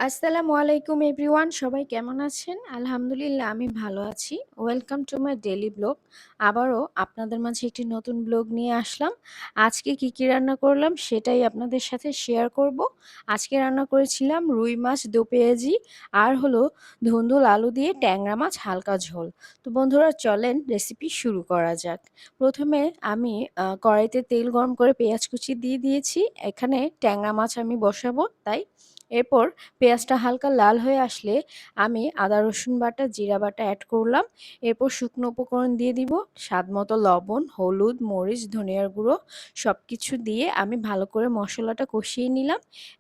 আসসালামু আলাইকুম এভরিওয়ান, সবাই কেমন আছেন? আলহামদুলিল্লাহ আমি ভালো আছি। Welcome to my daily blog. আবারও আপনাদের মাঝে একটি নতুন ব্লগ নিয়ে আসলাম। আজকে কি রান্না করলাম সেটাই আপনাদের সাথে শেয়ার করব। আজকে রান্না করেছিলাম রুই মাছ দো পেঁয়াজি আর হলো ধুন্দুল আলু দিয়ে ট্যাংরা মাছ হালকা ঝোল। তো বন্ধুরা চলেন রেসিপি শুরু করা যাক। প্রথমে আমি কড়াইতে তেল গরম করে পেঁয়াজ কুচি দিয়ে দিয়েছি। এখানে ট্যাংরা মাছ আমি বসাবো তাই। এরপর পেঁয়াজটা হালকা লাল হয়ে আসলে আমি আদা রসুন বাটা জিরা বাটা অ্যাড করলাম। এরপর শুকনো উপকরণ দিয়ে দিব, স্বাদ মতো লবণ, হলুদ, মরিচ, ধনিয়ার গুঁড়ো সব কিছু দিয়ে আমি ভালো করে মশলাটা কষিয়ে নিলাম।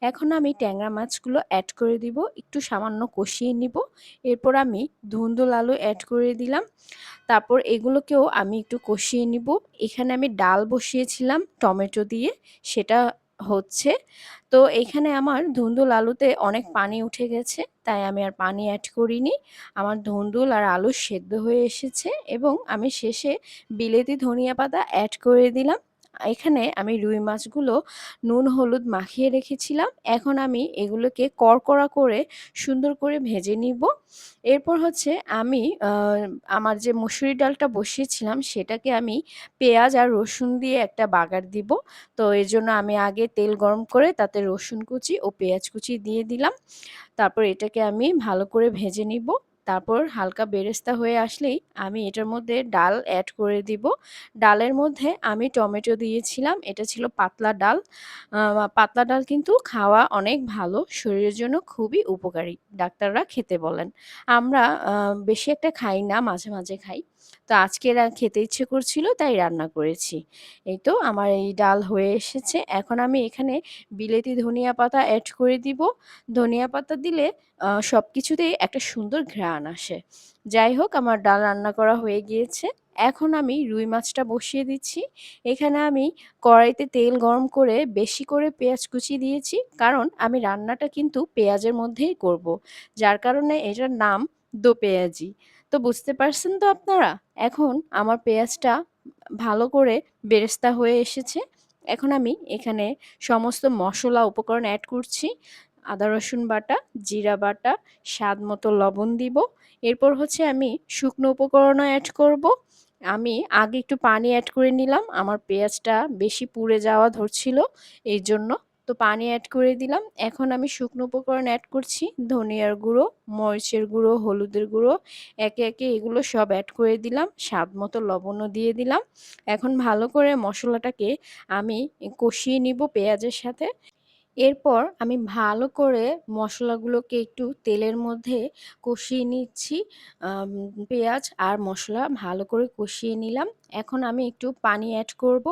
এখন আমি ট্যাংরা মাছগুলো অ্যাড করে দিব, একটু সামান্য কষিয়ে নিব। এরপর আমি ধুন্দুল আলু অ্যাড করে দিলাম। তারপর এগুলোকেও আমি একটু কষিয়ে নিব। এখানে আমি ডাল বসিয়েছিলাম টমেটো দিয়ে, সেটা হচ্ছে। তো এখানে আমার ধুন্দুল আলুতে অনেক পানি উঠে গেছে, তাই আমি আর পানি অ্যাড করিনি। আমার ধুন্দুল আর আলু সেদ্ধ হয়ে এসেছে এবং আমি শেষে বিলেতি ধনিয়া পাতা অ্যাড করে দিলাম। এখানে আমি রুই মাছগুলো নুন হলুদ মাখিয়ে রেখেছিলাম। এখন আমি এগুলোকে কড়কড়া করে সুন্দর করে ভেজে নিব। এরপর হচ্ছে আমি আমার যে মসুরি ডালটা বসিয়েছিলাম সেটাকে আমি পেঁয়াজ আর রসুন দিয়ে একটা বাগার দিব। তো এর জন্য আমি আগে তেল গরম করে তাতে রসুন কুচি ও পেঁয়াজ কুচি দিয়ে দিলাম। তারপর এটাকে আমি ভালো করে ভেজে নিব। তারপর হালকা বেরেস্তা হয়ে আসলেই আমি এটার মধ্যে ডাল অ্যাড করে দিব। ডালের মধ্যে আমি টমেটো দিয়েছিলাম, এটা ছিল পাতলা ডাল। পাতলা ডাল কিন্তু খাওয়া অনেক ভালো, শরীরের জন্য খুবই উপকারী, ডাক্তাররা খেতে বলেন। আমরা বেশি একটা খাই না, মাঝে মাঝে খাই। তো আজকে খেতে ইচ্ছে করছিল তাই রান্না করেছি। এই তো আমার এই ডাল হয়ে এসেছে। এখন আমি এখানে বিলেতি ধনিয়া পাতা অ্যাড করে দিব। ধনিয়া পাতা দিলে সবকিছুতেই একটা সুন্দর ঘ্রাণ আসে। যাই হোক, আমার ডাল রান্না করা হয়ে গিয়েছে। এখন আমি রুই মাছটা বসিয়ে দিচ্ছি। এখানে আমি কড়াইতে তেল গরম করে বেশি করে পেঁয়াজ কুচি দিয়েছি, কারণ আমি রান্নাটা কিন্তু পেঁয়াজের মধ্যেই করব। যার কারণে এটার নাম দো পেঁয়াজি। তো বুঝতে পারছেন তো আপনারা? এখন আমার পেঁয়াজটা ভালো করে বেরেস্তা হয়ে এসেছে। এখন আমি এখানে সমস্ত মসলা উপকরণ অ্যাড করছি। আদা রসুন বাটা, জিরা বাটা, স্বাদ মতো লবণ দিব। এরপর হচ্ছে আমি শুকনো উপকরণও অ্যাড করব। আমি আগে একটু পানি অ্যাড করে নিলাম, আমার পেঁয়াজটা বেশি পুড়ে যাওয়া ধরছিল এই জন্য। তো পানি অ্যাড করে দিলাম। এখন আমি শুকনো উপকরণ অ্যাড করছি, ধনিয়ার গুঁড়ো, মরিচের গুঁড়ো, হলুদের গুঁড়ো। একে একে এগুলো সব অ্যাড করে দিলাম, স্বাদ মতো লবণও দিয়ে দিলাম। এখন ভালো করে মশলাটাকে আমি কষিয়ে নিব পেঁয়াজের সাথে। এরপর আমি ভালো করে মশলাগুলোকে একটু তেলের মধ্যে কষিয়ে নিচ্ছি। আম পেঁয়াজ আর মসলা ভালো করে কষিয়ে নিলাম। এখন আমি একটু পানি অ্যাড করব।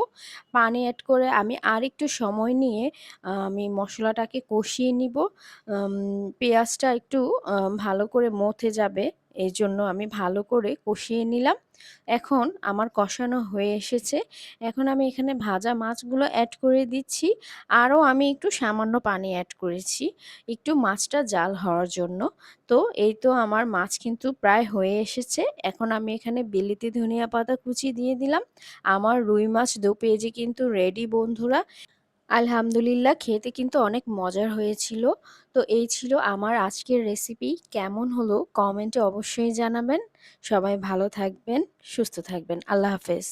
পানি অ্যাড করে আমি আরেকটু সময় নিয়ে আমি মশলাটাকে কষিয়ে নিব। আম পেঁয়াজটা একটু ভালো করে মথে যাবে, এজন্য আমি ভালো করে কষিয়ে নিলাম। এখন আমার কষানো হয়ে এসেছে। এখন আমি এখানে ভাজা মাছগুলো অ্যাড করে দিচ্ছি। আরও আমি একটু সামান্য পানি অ্যাড করেছি, একটু মাছটা জাল হওয়ার জন্য। তো এই তো আমার মাছ কিন্তু প্রায় হয়ে এসেছে। এখন আমি এখানে বিলিতি ধনিয়া পাতা কুচি দিয়ে দিলাম। আমার রুই মাছ দো পেঁয়াজি কিন্তু রেডি বন্ধুরা। আলহামদুলিল্লাহ, খেতে কিন্তু অনেক মজার হয়েছিল। তো এই ছিল আমার আজকের রেসিপি। কেমন হলো কমেন্টে অবশ্যই জানাবেন। সবাই ভালো থাকবেন, সুস্থ থাকবেন। আল্লাহ হাফেজ।